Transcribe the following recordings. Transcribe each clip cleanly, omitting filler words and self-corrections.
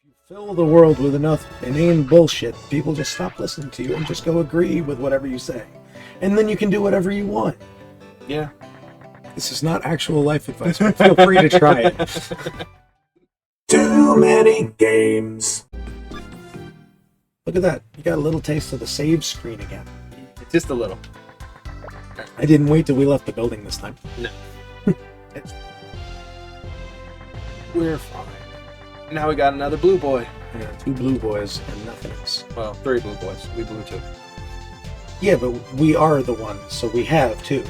you fill the world with enough inane bullshit, people just stop listening to you and just go agree with whatever you say. And then you can do whatever you want. Yeah. This is not actual life advice, but feel free to try it. Too many games. Look at that. You got a little taste of the save screen again. Just a little. I didn't wait till we left the building this time. No. We're fine. Now we got another blue boy. Yeah, 2 blue boys and nothing else. Well, 3 blue boys. We blew 2. Yeah, but we are the one, so we have 2.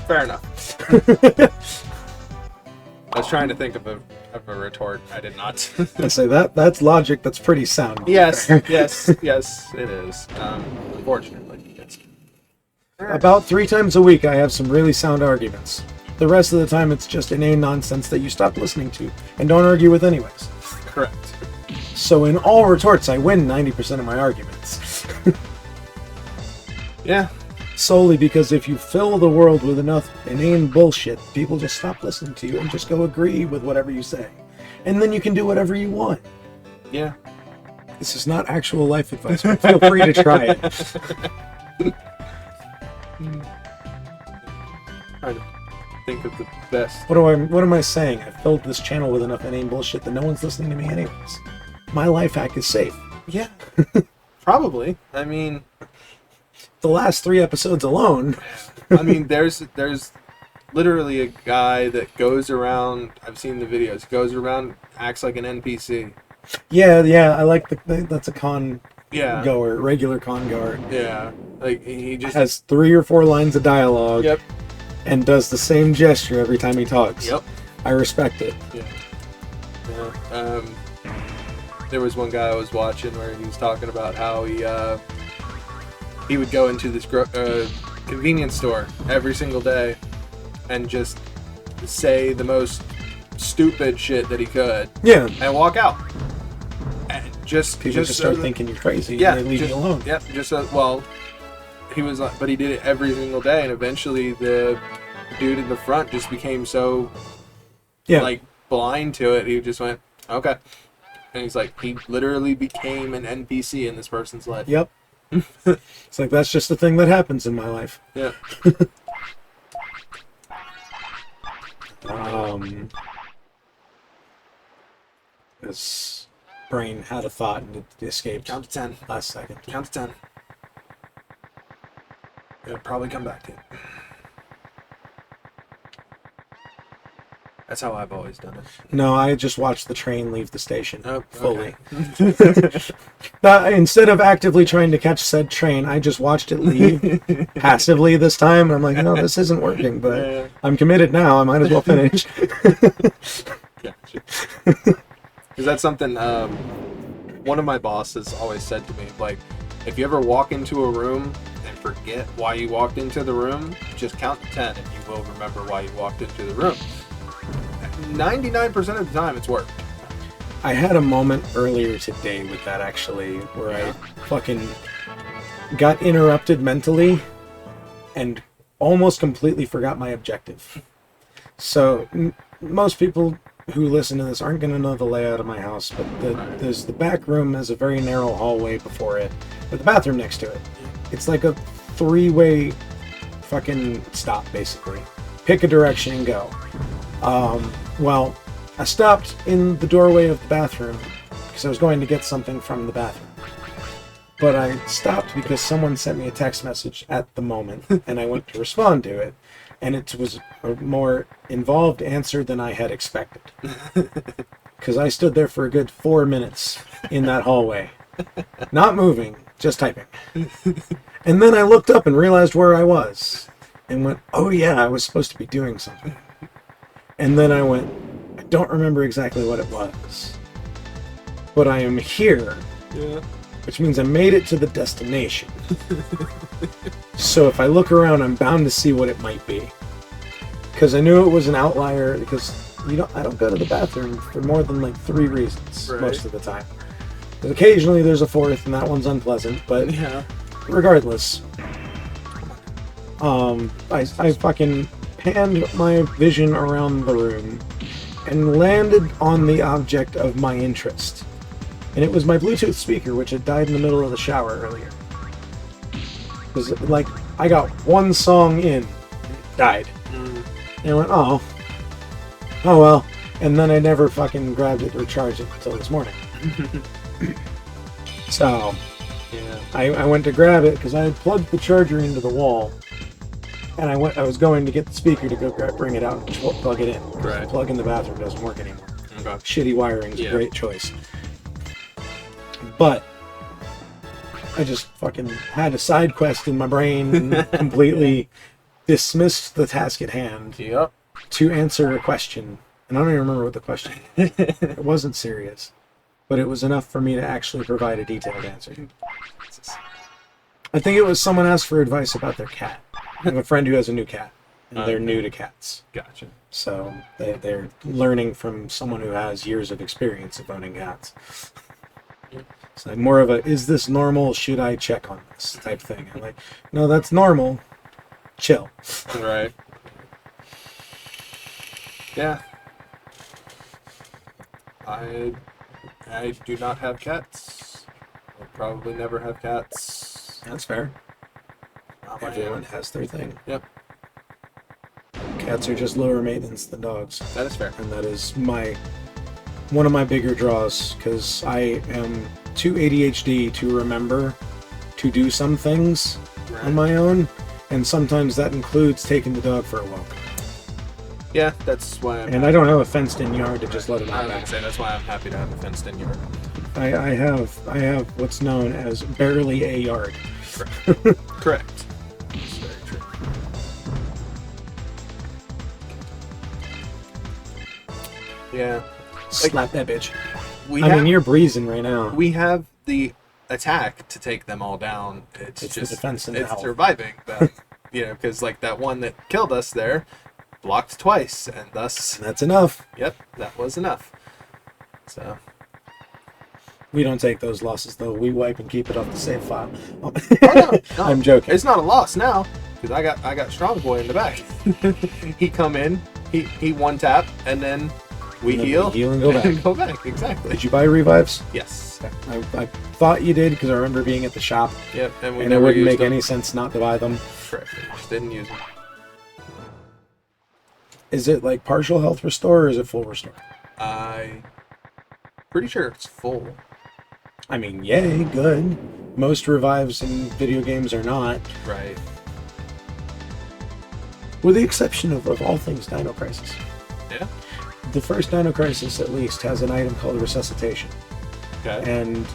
Fair enough. I was trying to think of a retort. I did not. I say that's logic. That's pretty sound. Yes, yes, it is. Unfortunately, it's... About 3 times a week, I have some really sound arguments. The rest of the time, it's just inane nonsense that you stop listening to and don't argue with anyways. Correct. So in all retorts, I win 90% of my arguments. Yeah. Solely because if you fill the world with enough inane bullshit, people just stop listening to you and just go agree with whatever you say. And then you can do whatever you want. Yeah. This is not actual life advice, but feel free to try it. Trying to think of the best. What am I saying? I filled this channel with enough inane bullshit that no one's listening to me anyways. My life hack is safe. Yeah. Probably. I mean, the last 3 episodes alone. I mean, there's literally a guy that goes around. I've seen the videos. Goes around, acts like an NPC. Yeah. I like that's a con goer, regular con goer. Yeah, like he just has 3 or 4 lines of dialogue. Yep. And does the same gesture every time he talks. Yep. I respect it. Yeah. There was one guy I was watching where he was talking about how he would go into this convenience store every single day and just say the most stupid shit that he could. Yeah. And walk out. And people just start thinking you're crazy. Yeah. And they leave you alone. Yep. Well, he was, but he did it every single day, and eventually the dude in the front just became so like blind to it. He just went, okay. And he's like, he literally became an NPC in this person's life. Yep. It's like, that's just the thing that happens in my life. Yeah. His brain had a thought and it escaped. Count to 10. Last second. Count to 10. It'll probably come back to it. That's how I've always done it. No, I just watched the train leave the station fully. Okay. Instead of actively trying to catch said train, I just watched it leave passively this time. And I'm like, no, this isn't working, but I'm committed now. I might as well finish. Gotcha. Is that something one of my bosses always said to me, like, if you ever walk into a room and forget why you walked into the room, just count to 10 and you will remember why you walked into the room. 99% of the time it's worked. I had a moment earlier today with that, actually, where I fucking got interrupted mentally and almost completely forgot my objective. So most people who listen to this aren't going to know the layout of my house, but there's the back room has a very narrow hallway before it with the bathroom next to it. It's like a 3-way fucking stop, basically. Pick a direction and go. Well, I stopped in the doorway of the bathroom because I was going to get something from the bathroom. But I stopped because someone sent me a text message at the moment, and I went to respond to it, and it was a more involved answer than I had expected. Because I stood there for a good 4 minutes in that hallway, not moving, just typing. And then I looked up and realized where I was, and went, oh yeah, I was supposed to be doing something. And then I went, I don't remember exactly what it was, but I am here, which means I made it to the destination. So if I look around, I'm bound to see what it might be. Because I knew it was an outlier, because I don't go to the bathroom for more than like 3 reasons most of the time. Because occasionally there's a 4th, and that one's unpleasant, but regardless, I fucking panned my vision around the room and landed on the object of my interest. And it was my Bluetooth speaker, which had died in the middle of the shower earlier. Because, like, I got one song in, it died. And I went, oh well. And then I never fucking grabbed it or charged it until this morning. So, Yeah. I went to grab it because I had plugged the charger into the wall. And I was going to get the speaker to go bring it out and plug it in. Right. The plug in the bathroom doesn't work anymore. Okay. Shitty wiring's Yeah. a great choice. But I just fucking had a side quest in my brain and completely dismissed the task at hand Yep. to answer a question. And I don't even remember what the question was. It wasn't serious. But it was enough for me to actually provide a detailed answer. I think it was someone asked for advice about their cat. I have a friend who has a new cat, and they're new to cats. Gotcha. So they're learning from someone who has years of experience of owning cats. It's like more of a, is this normal? Should I check on this type thing? I'm like, no, that's normal. Chill. Right. Yeah. I do not have cats. Will probably never have cats. That's fair. Not my Everyone has their thing. Yep. Cats are just lower maintenance than dogs. That is fair. And that is one of my bigger draws, because I am too ADHD to remember to do some things on my own, and sometimes that includes taking the dog for a walk. Yeah, that's why I'm. And I don't have a fenced-in yard to just let him I out was gonna back. say that's why I'm happy to have a fenced-in yard. I have what's known as barely a yard. Correct. That's very true. Yeah. Slap that bitch. We I mean, you're breezing right now. we have the attack to take them all down. It's It's the just defense and the it's health. surviving. That because like that one that killed us there blocked twice, and thus That's enough. yep, that was enough. So We don't take those losses, though. We wipe and keep it off the save file. oh, no, I'm joking. It's not a loss now because I got Strong Boy in the back. He come in, he one tap, and then we And then heal, we heal and go back. go back. Exactly. Did you buy revives? Yes. I thought you did, because I remember being at the shop, Yep. And we and it never wouldn't used make them. any sense not to buy them. Correct. We just didn't use them. Is it like partial health restore, or is it full restore? I pretty sure it's full. I mean, yay, good. Most revives in video games are not, Right. with the exception of all things Dino Crisis. Yeah. The first Dino Crisis, at least, has an item called Resuscitation. Okay. And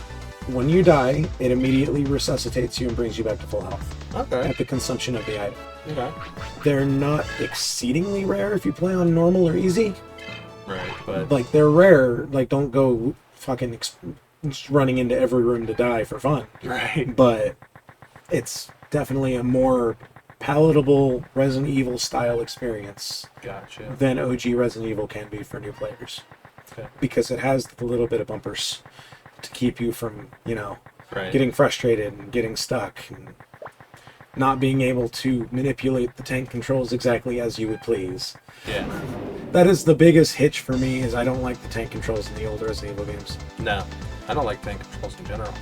when you die, it immediately resuscitates you and brings you back to full health Okay. at the consumption of the item. Okay. They're not exceedingly rare if you play on normal or easy. Right. But Like, they're rare. Like, don't go fucking just running into every room to die for fun. right. But it's definitely a more palatable Resident Evil style experience Gotcha. than OG Resident Evil can be for new players. Okay. Because it has the little bit of bumpers to keep you from, Right. getting frustrated and getting stuck and not being able to manipulate the tank controls exactly as you would please. Yeah. That is the biggest hitch for me, is I don't like the tank controls in the old Resident Evil games. No, I don't like tank controls in general.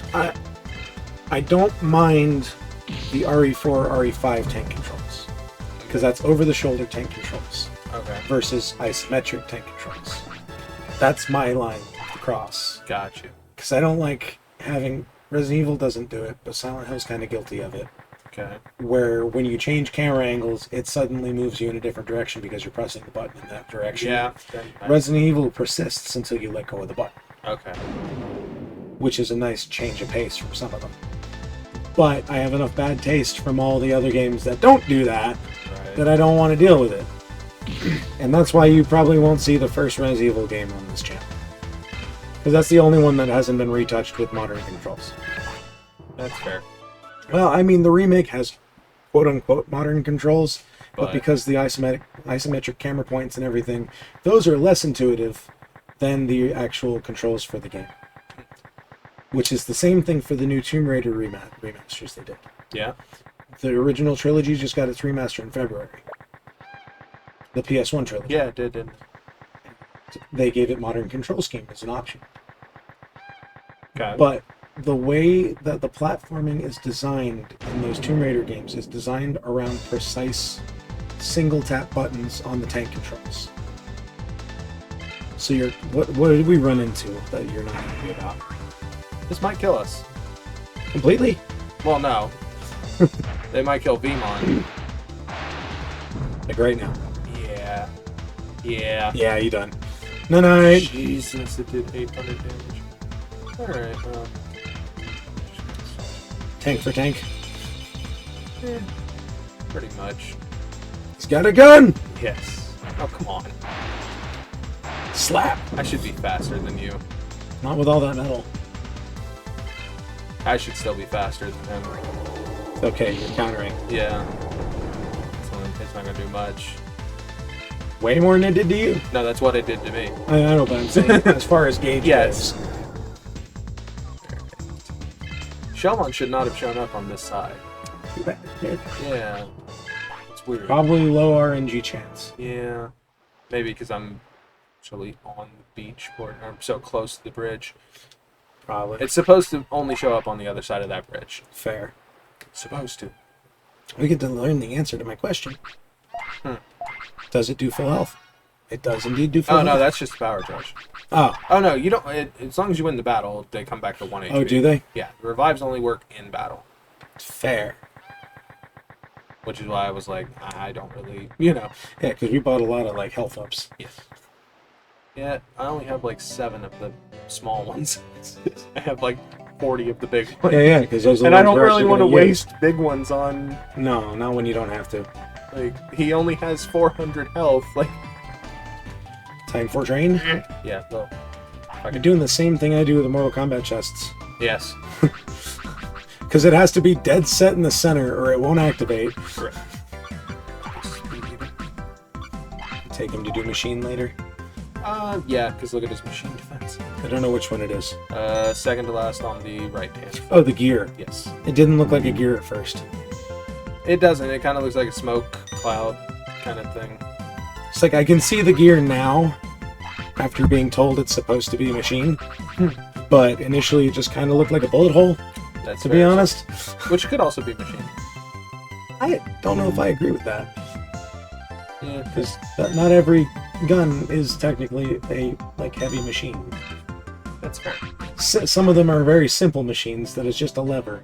I don't mind the RE4, RE5 tank controls, because that's over-the-shoulder tank controls Okay. versus isometric tank controls. That's my line to cross. Gotcha. Because I don't like having... Resident Evil doesn't do it, but Silent Hill's kind of guilty of it. Okay. Where when you change camera angles, it suddenly moves you in a different direction because you're pressing the button in that direction. Yeah. Resident Evil persists until you let go of the button, Okay. which is a nice change of pace from some of them. But I have enough bad taste from all the other games that don't do that, Right. that I don't want to deal with it. And that's why you probably won't see the first Resident Evil game on this channel. Because that's the only one that hasn't been retouched with modern controls. That's fair. Well, I mean, the remake has quote-unquote modern controls, but But- because the isometric camera points and everything, those are less intuitive than the actual controls for the game. Which is the same thing for the new Tomb Raider remasters they did. Yeah. The original trilogy just got its remaster in February. The PS1 trilogy. Yeah, it did. Didn't it? they gave it modern control scheme as an option. Okay. But the way that the platforming is designed in those Tomb Raider games is designed around precise single tap buttons on the tank controls. So what did we run into that you're not happy about? This might kill us. Completely? Well, no. They might kill Vmon. Like right now. Yeah. Yeah. Yeah, you done. No. Jesus, it did 800 damage. Alright, well. Tank for tank. Pretty much. He's got a gun! Yes. Oh, come on. Slap! I should be faster than you. Not with all that metal. I should still be faster than him. Okay, you're countering. Yeah. It's not gonna do much. Way more than it did to you. No, that's what it did to me. I know, but I'm saying as far as gauge Yes. goes. Shellmon should not have shown up on this side. Yeah. It's weird. Probably low RNG chance. Yeah. Maybe because I'm actually on the beach or I'm so close to the bridge. Probably. It's supposed to only show up on the other side of that bridge. Fair. Supposed to. We get to learn the answer to my question. Does it do full health? It does indeed do full health. Oh, no, that's just a power charge. Oh. Oh, no, you don't. As long as you win the battle, they come back to 1 HP. Oh, do they? Yeah. The revives only work in battle. Fair. Which is why I was like, I don't really, Yeah, because we bought a lot of, like, health ups. Yes. Yeah, I only have like 7 of the small ones. I have like 40 of the big ones. Yeah, because those are the And I ones don't we're really actually want to gonna use. waste big ones on. No, not when you don't have to. Like, he only has 400 health. Like, Time for train? yeah, well. You're doing the same thing I do with the Mortal Kombat chests. Yes. Because it has to be dead set in the center or it won't activate. Correct. Take him to do machine later. Yeah, because look at his machine defense. I don't know which one it is. Second to last on the right hand. Oh, the gear. Yes. It didn't look like a gear at first. It doesn't. It kind of looks like a smoke cloud kind of thing. It's like I can see the gear now after being told it's supposed to be a machine. But initially it just kind of looked like a bullet hole, That's to fair. be honest. Which could also be machine. I don't know if I agree with that. Yeah. Because not every gun is technically a heavy machine. That's fair. Some of them are very simple machines that is just a lever.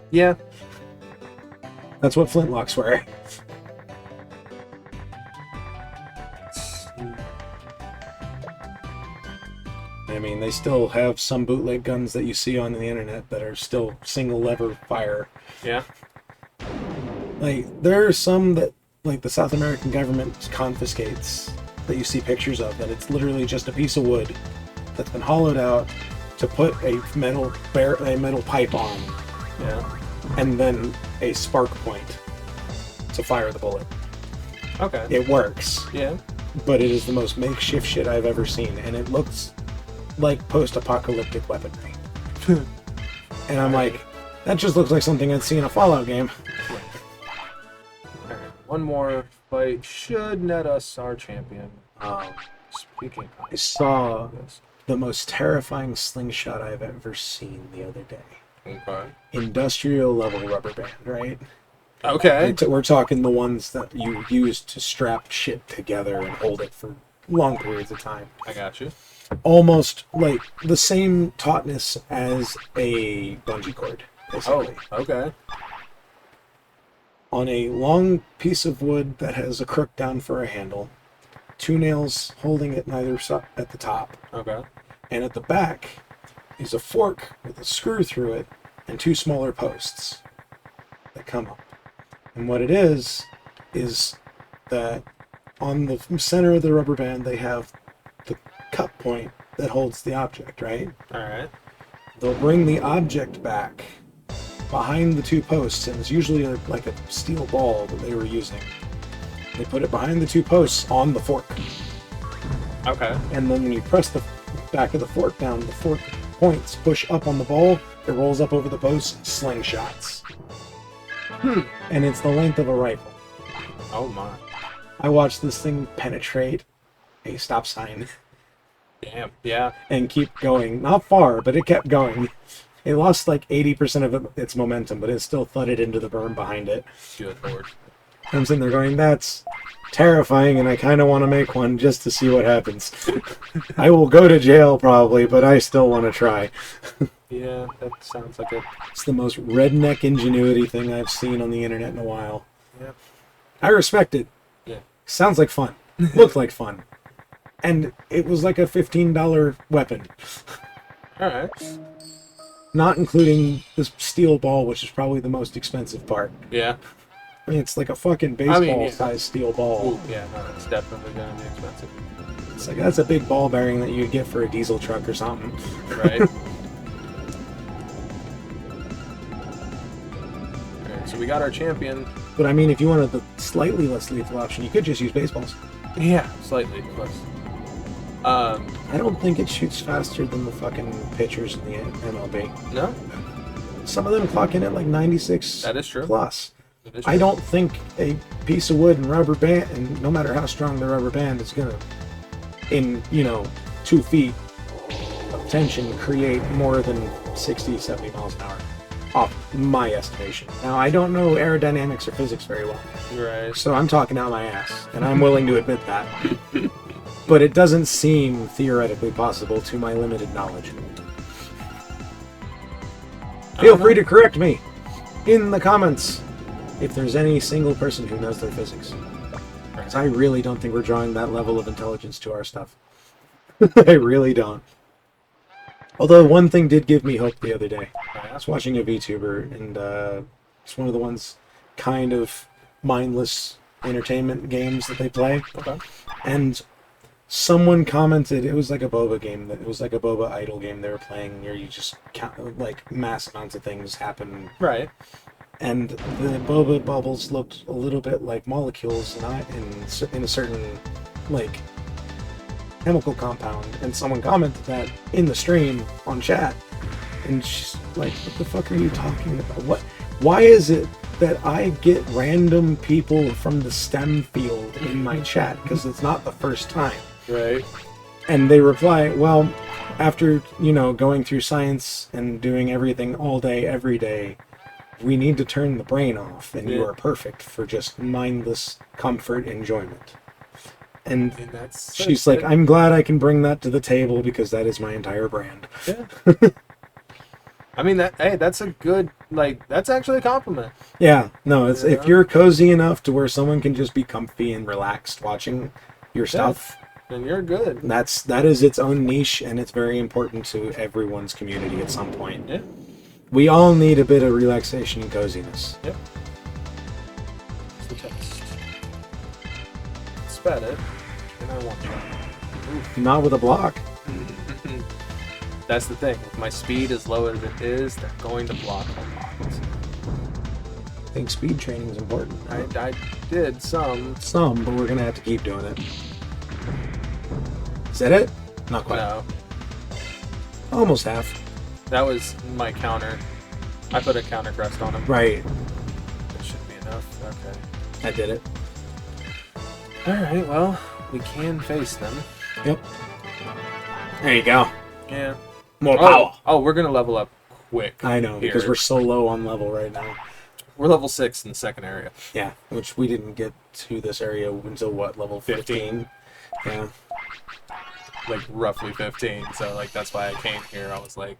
Yeah. That's what flintlocks were. I mean, they still have some bootleg guns that you see on the internet that are still single lever fire. Yeah. Like, there are some that, like, the South American government confiscates that you see pictures of, that it's literally just a piece of wood that's been hollowed out to put a metal pipe on, Yeah. and then a spark point to fire the bullet. Okay. It works, Yeah. but it is the most makeshift shit I've ever seen, and it looks like post-apocalyptic weaponry. And I'm like, that just looks like something I'd see in a Fallout game. Alright, one more fight should net us our champion. Um, Speaking I saw of this. the most terrifying slingshot I've ever seen the other day. Okay. Industrial level rubber band, right? Okay. We're talking the ones that you use to strap shit together and hold it for long periods of time. I got you. Almost like the same tautness as a bungee cord, basically. Oh, okay. On a long piece of wood that has a crook down for a handle, 2 nails holding it at the top, Okay. and at the back is a fork with a screw through it and 2 smaller posts that come up. And what it is that on the center of the rubber band they have the cup point that holds the object, right? Alright. They'll bring the object back behind the 2 posts, and it's usually like a steel ball that they were using. They put it behind the 2 posts on the fork. Okay. And then when you press the back of the fork down, the fork points push up on the ball, it rolls up over the post, slingshots. And it's the length of a rifle. Oh my. I watched this thing penetrate a stop sign Damn. Yeah. and keep going. Not far, but it kept going. It lost like 80% of its momentum, but it still thudded into the berm behind it. Good lord. I'm sitting there going, that's terrifying, and I kind of want to make one just to see what happens. I will go to jail probably, but I still want to try. Yeah, that sounds like a... It's the most redneck ingenuity thing I've seen on the internet in a while. Yeah. I respect it. Yeah. Sounds like fun. Looked like fun. And it was like a $15 weapon. Alright. Not including the steel ball, which is probably the most expensive part. Yeah. I mean, it's like a fucking baseball-sized steel ball. Ooh, yeah, no, that's definitely gonna be expensive. It's like, that's a big ball bearing that you'd get for a diesel truck or something. Right. Alright, so we got our champion. But I mean, if you wanted the slightly less lethal option, you could just use baseballs. Yeah, slightly less. I don't think it shoots faster than the fucking pitchers in the MLB. No? Some of them clock in at like 96 That is true. plus. That is I true. don't think a piece of wood and rubber band, and no matter how strong the rubber band is gonna, in, 2 feet of tension, create more than 60, 70 miles an hour. Off my estimation. Now, I don't know aerodynamics or physics very well, Right. so I'm talking out my ass, and I'm willing to admit that. But it doesn't seem theoretically possible to my limited knowledge. Feel free to correct me in the comments if there's any single person who knows their physics. Because I really don't think we're drawing that level of intelligence to our stuff. I really don't. Although one thing did give me hope the other day. I was watching a VTuber, and it's one of the ones kind of mindless entertainment games that they play. Okay. And someone commented, it was like a boba game, it was like a boba idol game they were playing, where you just count, like, mass amounts of things happen. Right. And the boba bubbles looked a little bit like molecules in a certain, like, chemical compound. And someone commented that in the stream on chat. And she's like, what the fuck are you talking about? Why is it that I get random people from the STEM field in my chat? Because it's not the first time. Right. And they reply, well, after, going through science and doing everything all day, every day, we need to turn the brain off, and you are perfect for just mindless comfort enjoyment. And that's she's like, I'm glad I can bring that to the table because that is my entire brand. Yeah. I mean, that's a good, that's actually a compliment. Yeah, no, it's if you're cozy enough to where someone can just be comfy and relaxed watching your stuff, then you're good. That is its own niche, and it's very important to everyone's community at some point. Yeah. We all need a bit of relaxation and coziness. Yep. It's the test. Spat it, and I want that. Not with a block. That's the thing. If my speed is low as it is, they're going to block a lot. I think speed training is important. I did some. Some, but we're gonna have to keep doing it. Is that it? Not quite. No, Almost half. that was my counter. I put a counter crest on him. Right. That should be enough. Okay. I did it. Alright, well, we can face them. Yep. There you go. Yeah. More power. Oh, we're gonna level up quick. I know, because here. we're so low on level right now. We're level 6 in the second area. Yeah, which we didn't get to this area until what, level 15? Yeah. Like, roughly 15. So, that's why I came here. I was like,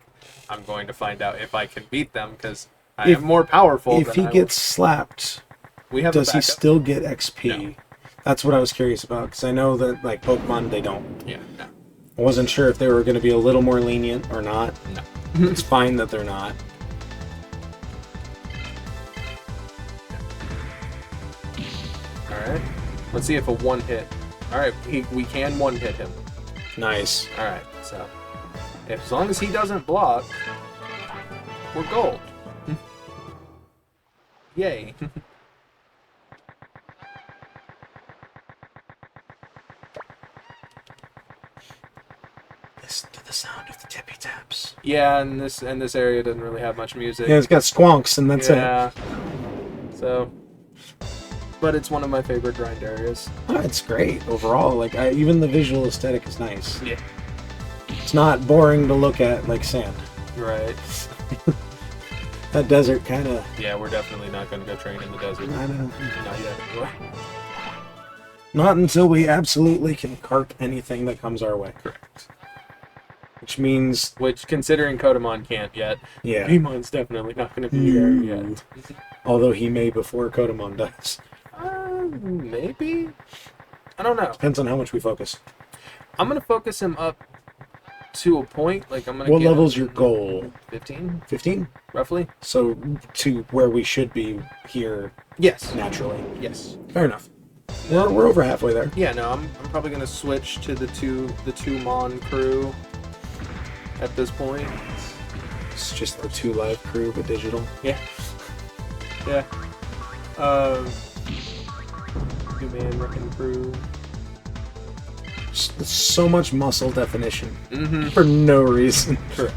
I'm going to find out if I can beat them, because I am more powerful If than he I gets slapped, we have does a he backup. still get XP? No. That's what I was curious about, because I know that, like, Pokemon, they don't. Yeah, no. I wasn't sure if they were going to be a little more lenient or not. No. It's fine that they're not. Alright. Let's see if a one hit. Alright, we can one hit him. Nice. Alright, so as long as he doesn't block, we're gold. Yay. Listen to the sound of the tippy taps. Yeah, and this area doesn't really have much music. Yeah, it's got squonks, and that's it. So, but it's one of my favorite grind areas. Oh, it's great overall. Like, even the visual aesthetic is nice. Yeah. It's not boring to look at like sand. Right. That desert kind of... Yeah, we're definitely not going to go train in the desert. I know. Not yet, anyway. Not until we absolutely can carp anything that comes our way. Correct. Which means... Which, considering Kodamon can't yet, Yeah. Pimon's definitely not going to be there yet. Although he may before Kodamon does. Maybe? I don't know. Depends on how much we focus. I'm going to focus him up to a point. Like, I'm going to What level's your goal? 15, 15? roughly? So, to where we should be here Yes. naturally. Yes. Fair enough. We're over halfway there. Yeah, no, I'm probably going to switch to the two Mon crew at this point. It's just the 2 live crew, but digital. Yeah. Yeah. 2-man wrecking crew. So much muscle definition. Mm-hmm. For no reason. Correct.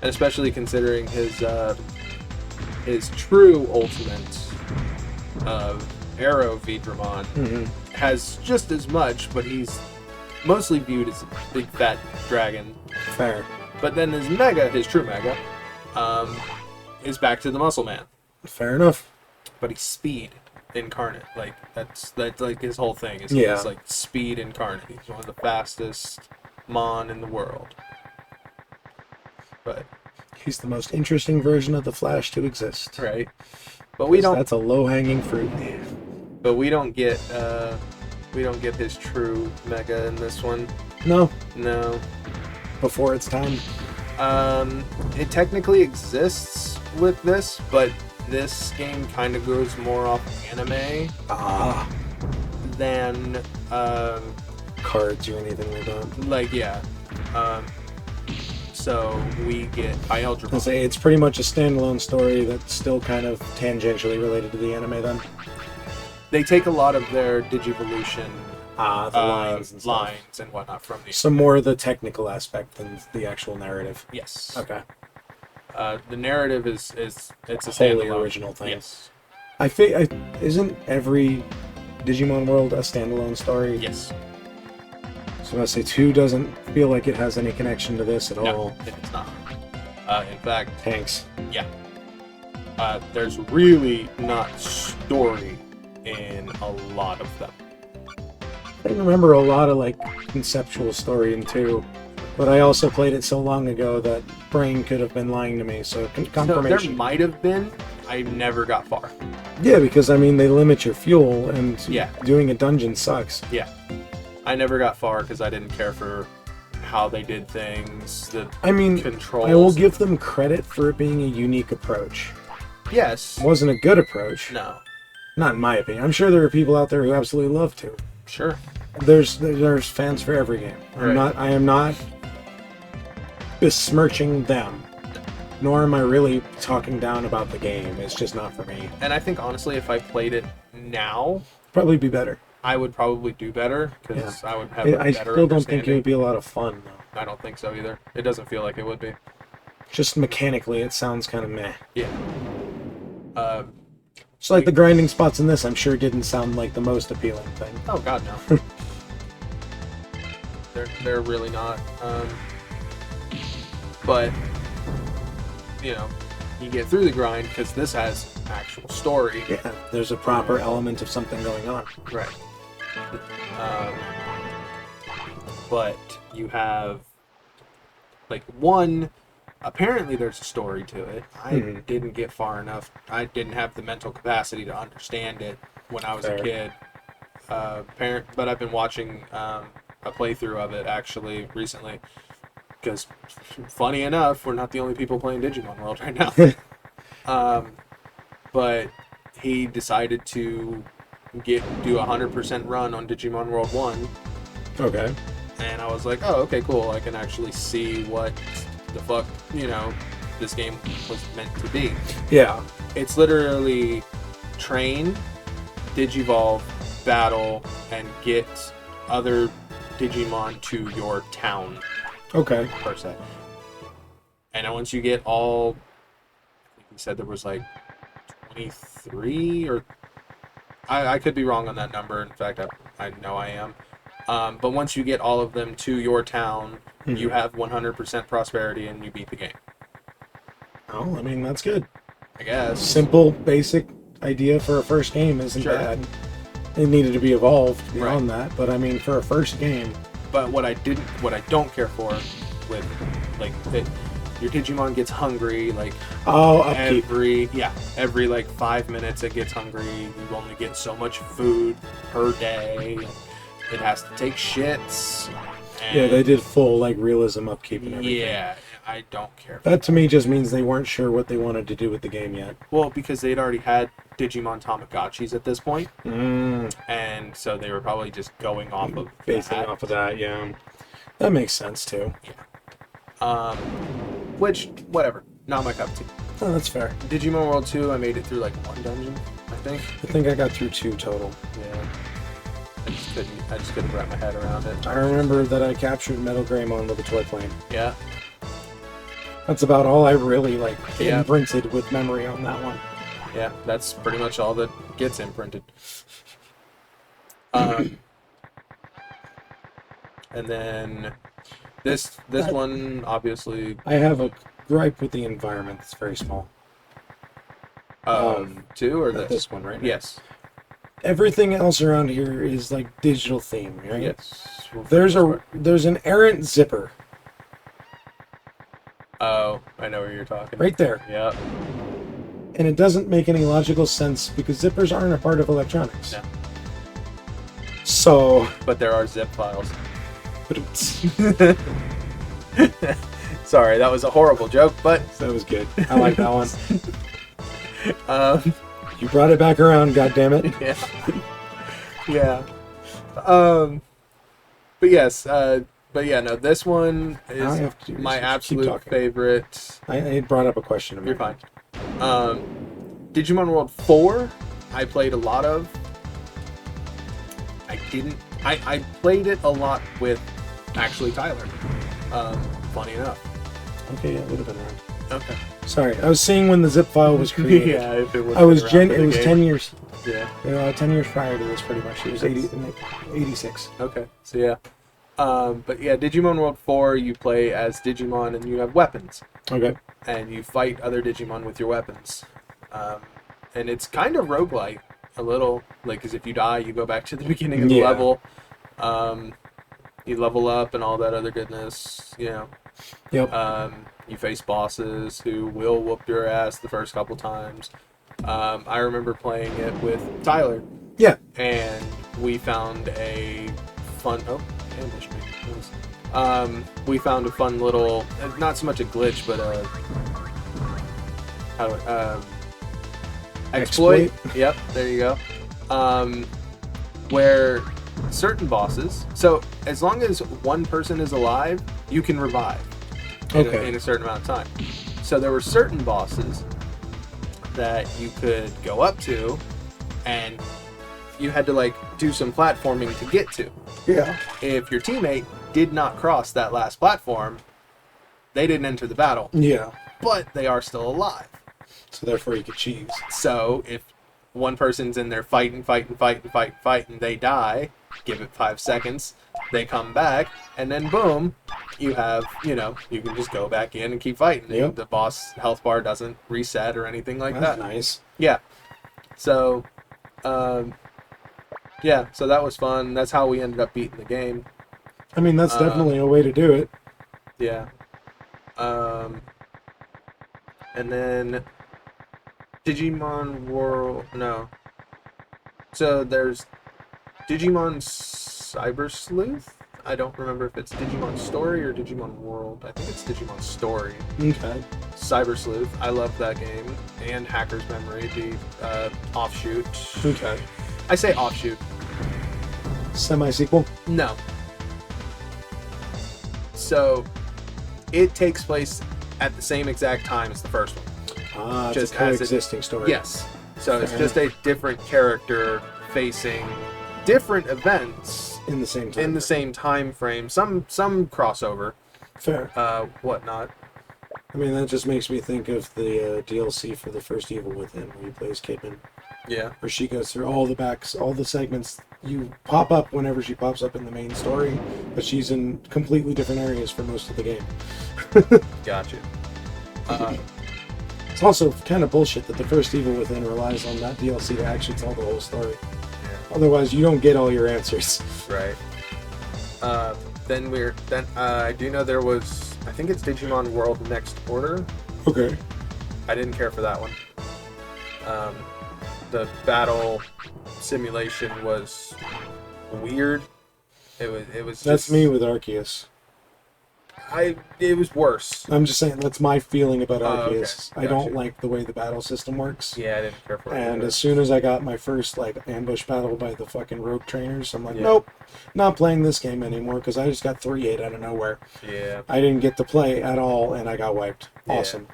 And especially considering his true ultimate of Arrow Vidramon has just as much, but he's mostly viewed as a big fat dragon. Fair. But then his Mega, his true Mega, is back to the Muscle Man. Fair enough. But he's speed incarnate. Like that's like his whole thing is Yeah. he's like speed incarnate. He's one of the fastest Mon in the world. But He's the most interesting version of the Flash to exist. right. But we don't That's a low-hanging fruit. but we don't get his true Mega in this one. No, No. before its time. It technically exists with this, but this game kind of goes more off anime Ah, than cards or anything like that. like yeah. So we get I Ialdramon. say it's pretty much a standalone story that's still kind of tangentially related to the anime. Then They take a lot of their Digivolution the lines and stuff. lines and whatnot from the Some more of the technical aspect than the actual narrative. yes. Okay. The narrative is it's a Wholly standalone original thing. Yes. Isn't every Digimon world a standalone story? Yes. So I say 2 doesn't feel like it has any connection to this at No, all. it's not. In fact, Thanks. there's really not story in a lot of them. I remember a lot of like conceptual story in 2, but I also played it so long ago that brain could have been lying to me. So So there confirmation. might have been. I never got far. Yeah, because I mean they limit your fuel, and Yeah. doing a dungeon sucks. Yeah. I never got far because I didn't care for how they did things, the I mean, controls. I will give them credit for it being a unique approach. Yes. It wasn't a good approach, No. not in my opinion. I'm sure there are people out there who absolutely love to. Sure. There's fans for every game. Right. I am not besmirching them, nor am I really talking down about the game. It's just not for me. And I think honestly, if I played it now, Probably be better. I would probably do better because I would have a I better still don't think it would understanding. be a lot of fun though. I don't think so either. It doesn't feel like it would be. Just mechanically, it sounds kind of meh. Yeah. Just like the grinding spots in this, I'm sure didn't sound like the most appealing thing. Oh God, no. they're really not. But you know, you get through the grind because this has actual story. Yeah, there's a proper element of something going on. Right. But you have like one. Apparently, there's a story to it. I didn't get far enough. I didn't have the mental capacity to understand it when I was Fair. a kid. But I've been watching a playthrough of it actually recently. Because, funny enough, we're not the only people playing Digimon World right now. But he decided to do a 100% run on Digimon World 1. Okay. And I was like, oh, okay, cool. I can actually see what the fuck, this game was meant to be. Yeah. It's literally train, Digivolve, battle, and get other Digimon to your town, Okay. per se. And then once you get all, I think he said there was like 23 or I could be wrong on that number. In fact, I know I am. But once you get all of them to your town, Mhm. you have 100% prosperity and you beat the game. Oh, I mean, that's good. I guess. Simple, basic idea for a first game isn't Sure. bad. It needed to be evolved beyond Right. that, but I mean, for a first game, But what I don't care for with like your Digimon gets hungry like upkeep. every like 5 minutes it gets hungry. You only get so much food per day. It has to take shits. And Yeah, they did full like realism upkeep and everything. Yeah, I don't care. That to me just means they weren't sure what they wanted to do with the game yet. Well, because they'd already had Digimon Tamagotchis at this point, Mm, and so they were probably just going off of basing that. off of that, yeah. That makes sense too. Which, whatever, not my cup of tea. Oh, that's fair. Digimon World 2, I made it through like one dungeon, I think. I think I got through 2 total. Yeah. I just couldn't wrap my head around it. I remember that I captured Metal Greymon with a toy plane. Yeah. That's about all I really like Yeah. imprinted with memory on that one. Yeah, that's pretty much all that gets imprinted. And then this one obviously I have a gripe with the environment. It's very small. two or Not this one right now. Yes. Everything else around here is like digital theme, right? Yes. There's an errant zipper Oh, I know where you're talking. right there, Yeah. and it doesn't make any logical sense because zippers aren't a part of electronics. No. So, But there are zip files. that Sorry, that was a horrible joke, but was good. I like that one. um, You brought it back around, goddammit. yeah, yeah. But yes, but yeah, no, this one I is have to my keep absolute talking. favorite. I brought up a question. You're fine. Digimon World 4, I played a lot of. I played it a lot with actually Tyler. Funny enough. Okay, yeah, it would have been around. Okay. Sorry, I was seeing when the zip file was created. Yeah, if it was. It was 10 years. Yeah. 10 years prior to this, pretty much. It was 86. Okay. So yeah. But yeah, Digimon World 4, you play as Digimon and you have weapons. Okay. And you fight other Digimon with your weapons. And it's kind of roguelike, a little. Like, because if you die, you go back to the beginning of the Yeah. level. You level up and all that other goodness, you know. Yep. You face bosses who will whoop your ass the first couple times. I remember playing it with Tyler, Yeah. and we found a fun. Oh, ambush me. Nice. We found a fun little, not so much a glitch, but exploit. Yep, there you go. Where certain bosses, so as long as one person is alive, you can revive in a certain amount of time. So there were certain bosses that you could go up to, and you had to like do some platforming to get to. Yeah. If your teammate did not cross that last platform, they didn't enter the battle, Yeah. but they are still alive. So therefore you could cheese. So if one person's in there fighting, they die, give it 5 seconds, they come back, and then boom, you have, you can just go back in and keep fighting. Yep. The boss health bar doesn't reset or anything like That's that. nice. Yeah. So, yeah, so that was fun. That's how we ended up beating the game. I mean, that's definitely a way to do it. Yeah. And then Digimon World, no. So there's Digimon Cyber Sleuth. I don't remember if it's Digimon Story or Digimon World. I think it's Digimon Story. Okay. Cyber Sleuth. I love that game. And Hacker's Memory, the offshoot. Okay. I say offshoot. Semi-sequel? No. So it takes place at the same exact time as the first one. It's Just a coexisting story. Yes. So it's Fair just a different character facing different events In the same time. in the same time frame. Some crossover, Fair. whatnot. I mean, that just makes me think of the DLC for the first Evil Within, where he plays Kidman. Yeah. where she goes through all the segments. You pop up whenever she pops up in the main story, but she's in completely different areas for most of the game. Gotcha. It's also kind of bullshit that the first Evil Within relies on that DLC to actually tell the whole story. Yeah. Otherwise, you don't get all your answers. Right. Then I do know there was, I think it's Digimon World Next Order. Okay. I didn't care for that one. The battle simulation was weird. It was. That's just, me with Arceus. It was worse. I'm just saying that's my feeling about Oh, okay. Arceus. I don't like the way the battle system works. Yeah, I didn't care for it. And either. as soon as I got my first ambush battle by the fucking rogue trainers, I'm like, Yeah. nope, not playing this game anymore because I just got 3-8 out of nowhere. Yeah. I didn't get to play at all, and I got wiped. Yeah. Awesome.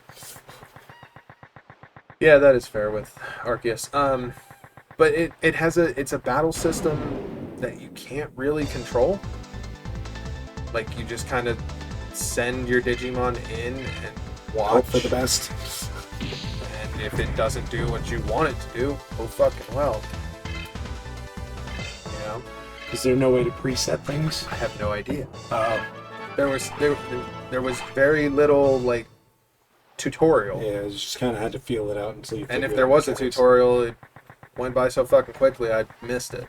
Yeah, that is fair with Arceus. But it's a battle system that you can't really control. Like, you just kind of send your Digimon in and watch. Hope for the best. And if it doesn't do what you want it to do, oh fucking well. You know? Is there no way to preset things? I have no idea. There was very little like tutorial. Yeah, you just kind of had to feel it out until you. And if figured there out was a mechanics. tutorial, it went by so fucking quickly I missed it.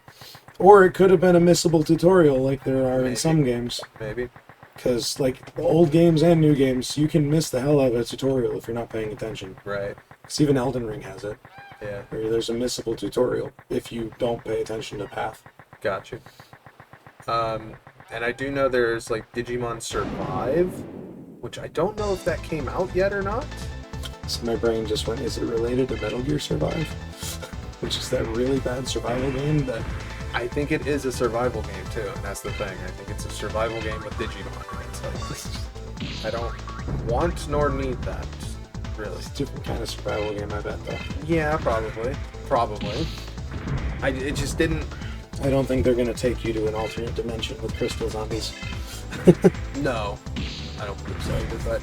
Or it could have been a missable tutorial, like there are in Maybe. some games. Maybe. Because like the old games and new games, you can miss the hell out of a tutorial if you're not paying attention. Right. Because even Elden Ring has it, Yeah. where there's a missable tutorial if you don't pay attention to path. Gotcha. And I do know there's like Digimon Survive, which I don't know if that came out yet or not. So my brain just went, is it related to Metal Gear Survive? Which is that really bad survival game that... I think it is a survival game too, and that's the thing. I think it's a survival game with Digimon. It's like, I don't want nor need that, really. It's a different kind of survival game, I bet, though. Yeah, probably. It just didn't. I don't think they're going to take you to an alternate dimension with crystal zombies. No, I don't believe so either. But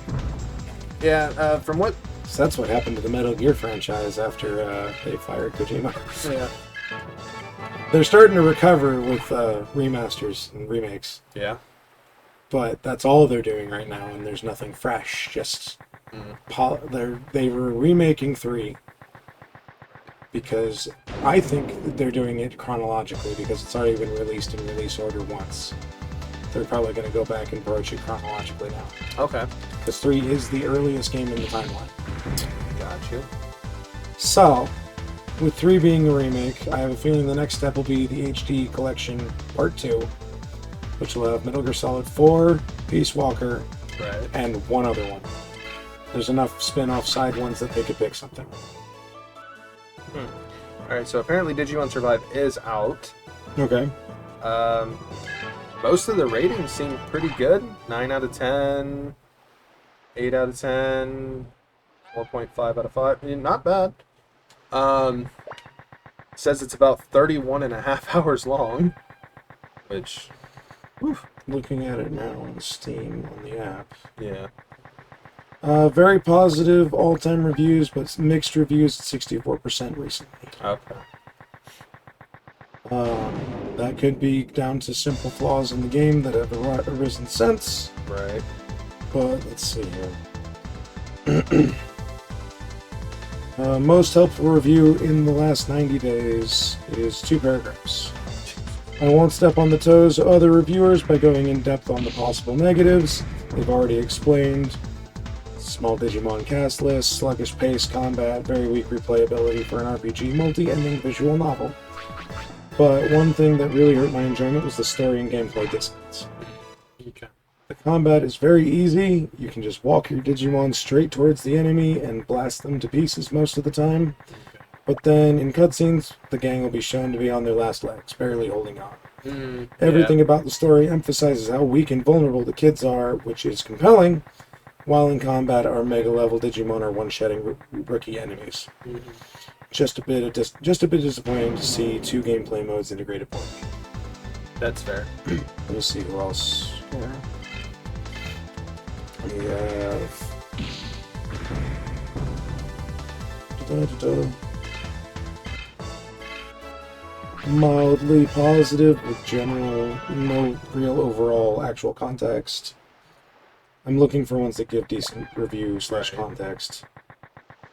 yeah, from what. So that's what happened to the Metal Gear franchise after they fired Kojima. Yeah. They're starting to recover with remasters and remakes, Yeah. but that's all they're doing right now, and there's nothing fresh. Just they were remaking 3 because I think that they're doing it chronologically because it's already been released in release order once. They're probably going to go back and approach it chronologically now. Okay. Because 3 is the earliest game in the timeline. Got you. So, with 3 being a remake, I have a feeling the next step will be the HD Collection Part 2, which will have Metal Gear Solid 4, Peace Walker, Right. and one other one. There's enough spin-off side ones that they could pick something. Alright, so apparently Digimon Survive is out. Okay. Most of the ratings seem pretty good. 9 out of 10, 8 out of 10, 4.5 out of 5. Not bad. Says it's about 31 and a half hours long, which, whew, Looking at it now on Steam, on the app. yeah. Very positive all-time reviews, but mixed reviews at 64% recently. Okay. That could be down to simple flaws in the game that have arisen since, Right. but let's see here. Most helpful review in the last 90 days is 2 paragraphs. I won't step on the toes of other reviewers by going in depth on the possible negatives. They've already explained. Small Digimon cast list, sluggish pace, combat, very weak replayability for an RPG multi-ending visual novel. But one thing that really hurt my enjoyment was the story and gameplay dissonance. Okay. The combat is very easy. You can just walk your Digimon straight towards the enemy and blast them to pieces most of the time. But then in cutscenes, the gang will be shown to be on their last legs, barely holding on. Everything about the story emphasizes how weak and vulnerable the kids are, which is compelling, while in combat our mega-level Digimon are one-shotting rookie enemies. Just a bit disappointing to see 2 gameplay modes integrated poorly. That's fair. Let me see who else. We have. mildly positive with general, no real overall actual context. I'm looking for ones that give decent review / context.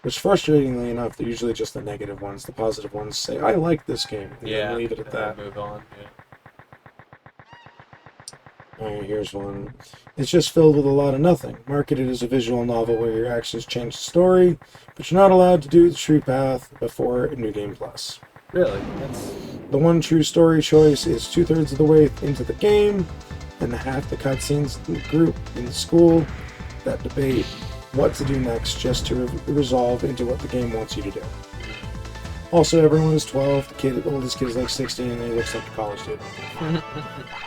Which, frustratingly enough, they're usually just the negative ones. The positive ones say, I like this game, and then leave it at that. Move on. Yeah. Alright, here's one. It's just filled with a lot of nothing. Marketed as a visual novel where your actions change the story, but you're not allowed to do the true path before New Game Plus. Really? That's... The one true story choice is 2/3 of the way into the game, and half the cutscenes in the group in the school that debate what to do next just to resolve into what the game wants you to do. Also, everyone is 12, the oldest kid is like 16, and he looks like a college student.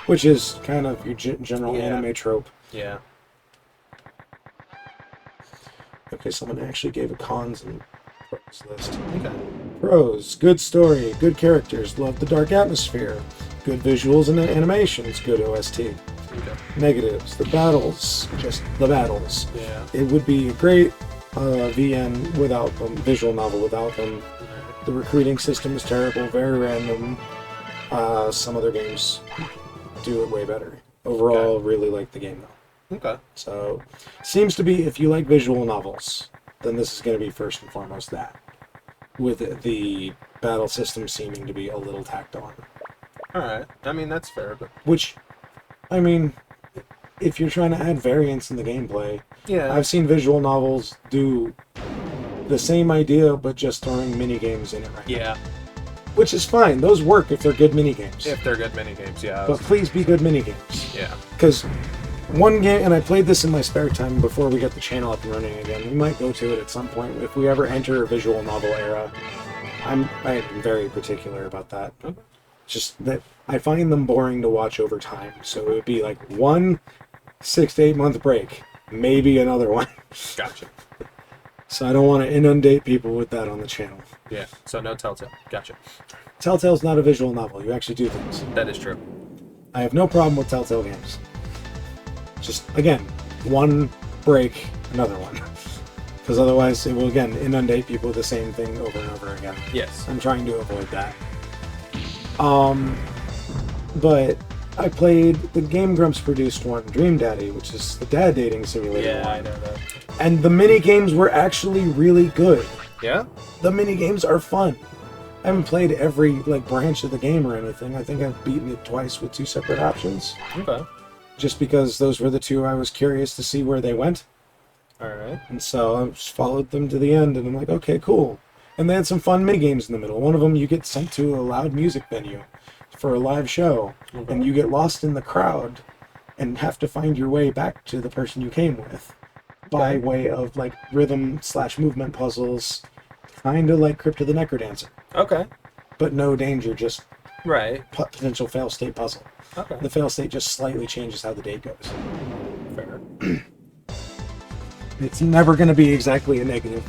Which is kind of your general anime trope. Yeah. Okay, someone actually gave a cons and pros list. Okay. Pros: good story, good characters, love the dark atmosphere, good visuals and animations, good OST. Okay. Negatives: the battles, just the battles. Yeah. It would be a great VN without them, visual novel without them. The recruiting system is terrible, very random. Some other games do it way better. Overall, really like the game though. Okay. So, seems to be, if you like visual novels, then this is going to be first and foremost that. With the battle system seeming to be a little tacked on. Alright. I mean, that's fair, but... Which, I mean, if you're trying to add variance in the gameplay, Yeah. I've seen visual novels do the same idea, but just throwing mini-games in it right now. Yeah. Which is fine. Those work if they're good mini-games. If they're good minigames, yeah. But please be good mini-games. Yeah. Because one game, and I played this in my spare time before we get the channel up and running again. We might go to it at some point if we ever enter a visual novel era. I'm very particular about that. Okay. Just that I find them boring to watch over time. So it would be like 1 6 to 8 month break, maybe another one. Gotcha. So I don't want to inundate people with that on the channel. Yeah. So no Telltale. Gotcha. Telltale's not a visual novel. You actually do things. That is true. I have no problem with Telltale games. Just, again, one break, another one. Because otherwise it will, again, inundate people with the same thing over and over again. Yes. I'm trying to avoid that. But I played the Game Grumps produced one, Dream Daddy, which is the dad dating simulator Yeah, one. I know that. And the mini games were actually really good. Yeah? The mini games are fun. I haven't played every branch of the game or anything. I think I've beaten it twice with 2 separate options. Okay. Just because those were the 2 I was curious to see where they went. Alright. And so I just followed them to the end, and I'm like, okay, cool. And they had some fun mini games in the middle. One of them, you get sent to a loud music venue for a live show, Okay. and you get lost in the crowd and have to find your way back to the person you came with by way of rhythm / movement puzzles, kind of like Crypt of the Necrodancer, Okay. but no danger, just Right. potential fail state puzzle. Okay. The fail state just slightly changes how the date goes. Fair. It's never going to be exactly a negative,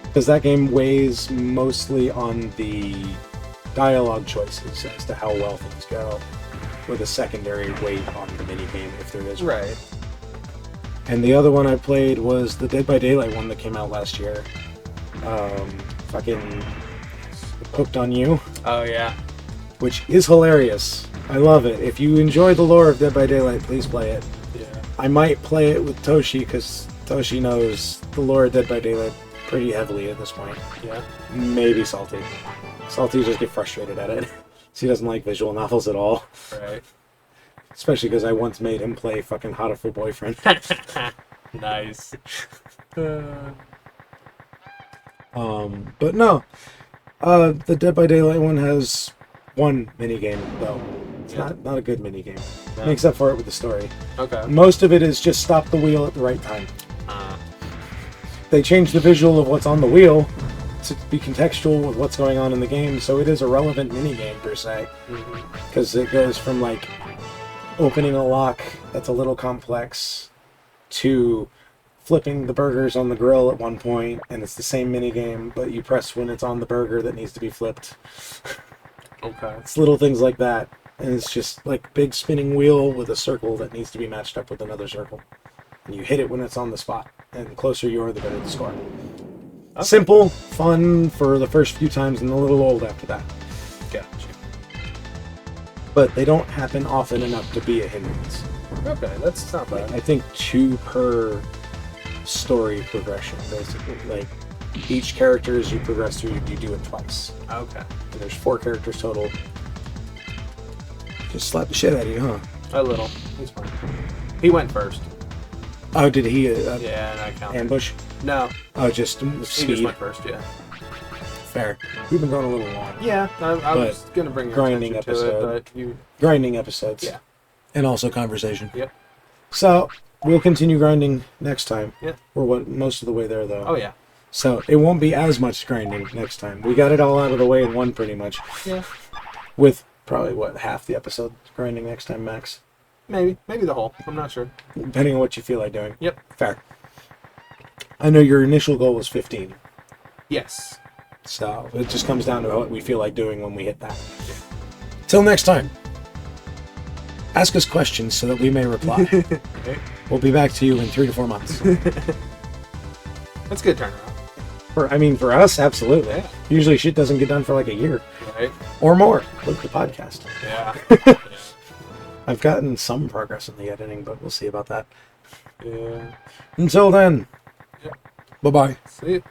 because that game weighs mostly on the dialogue choices as to how well things go, with a secondary weight on the minigame if there is one. Right. And the other one I played was the Dead by Daylight one that came out last year. Fucking Hooked on You, Oh, yeah. which is hilarious. I love it. If you enjoy the lore of Dead by Daylight, please play it. Yeah. I might play it with Toshi, because Toshi knows the lore of Dead by Daylight pretty heavily at this point. Yeah. Maybe Salty. Salty just get frustrated at it. He doesn't like visual novels at all. Right. Especially because I once made him play fucking Hatafu Boyfriend. Nice. But no. The Dead by Daylight one has one minigame, though. It's not a good minigame. No. Makes up for it with the story. Okay. Most of it is just stop the wheel at the right time. They changed the visual of what's on the wheel to be contextual with what's going on in the game, so it is a relevant minigame per se. Because it goes from opening a lock that's a little complex to flipping the burgers on the grill at one point, and it's the same minigame, but you press when it's on the burger that needs to be flipped. Okay. It's little things like that, and it's just big spinning wheel with a circle that needs to be matched up with another circle. And you hit it when it's on the spot, and the closer you are, the better the score. Okay. Simple, fun for the first few times, and a little old after that. Gotcha. but they don't happen often enough to be a hindrance. Okay, that's not bad. I think 2 per story progression, basically. Like, each character as you progress through, you do it twice. Okay. And there's 4 characters total. Just slap the shit out of you, huh? A little. He's fine. He went first. Oh, did he Yeah, and I counted. ambush? No, Oh, just he speed. just went first, yeah. Fair. We've been going a little long. Yeah, I But was going to bring your grinding attention to episode. it, but you... Grinding episodes. Yeah. And also conversation. Yep. So, we'll continue grinding next time. Yeah. We're most of the way there, though. Oh, yeah. So, it won't be as much grinding next time. We got it all out of the way in one, pretty much. Yeah. With probably, half the episode grinding next time, max? Maybe the whole. I'm not sure. Depending on what you feel like doing. Yep. Fair. I know your initial goal was 15. Yes. So, it just comes down to what we feel like doing when we hit that. Till next time. Ask us questions so that we may reply. Okay. We'll be back to you in 3 to 4 months. That's a good turnaround. For us, absolutely. Yeah. Usually shit doesn't get done for like a year. Right? Or more. Look at the podcast. Yeah. I've gotten some progress in the editing, but we'll see about that. Yeah. Until then. Yep. Bye-bye. See you.